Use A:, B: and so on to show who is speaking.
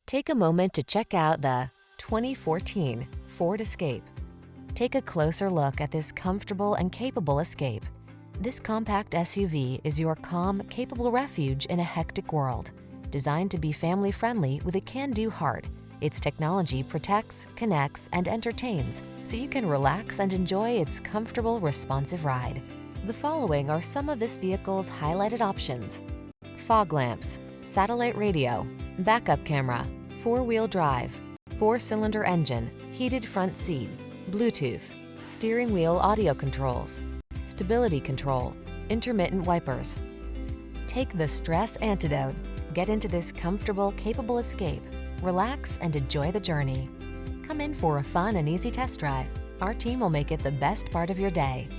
A: Take a moment to check out the 2014 Ford Escape. Take a closer look at this comfortable and capable Escape. This compact SUV is your calm, capable refuge in a hectic world. Designed to be family-friendly with a can-do heart, its technology protects, connects, and entertains, so you can relax and enjoy its comfortable, responsive ride. The following are some of this vehicle's highlighted options: fog lamps, satellite radio, backup camera, 4-wheel drive, 4-cylinder engine, heated front seat, Bluetooth, steering wheel audio controls, stability control, intermittent wipers. Take the stress antidote. Get into this comfortable, capable Escape. Relax and enjoy the journey. Come in for a fun and easy test drive. Our team will make it the best part of your day.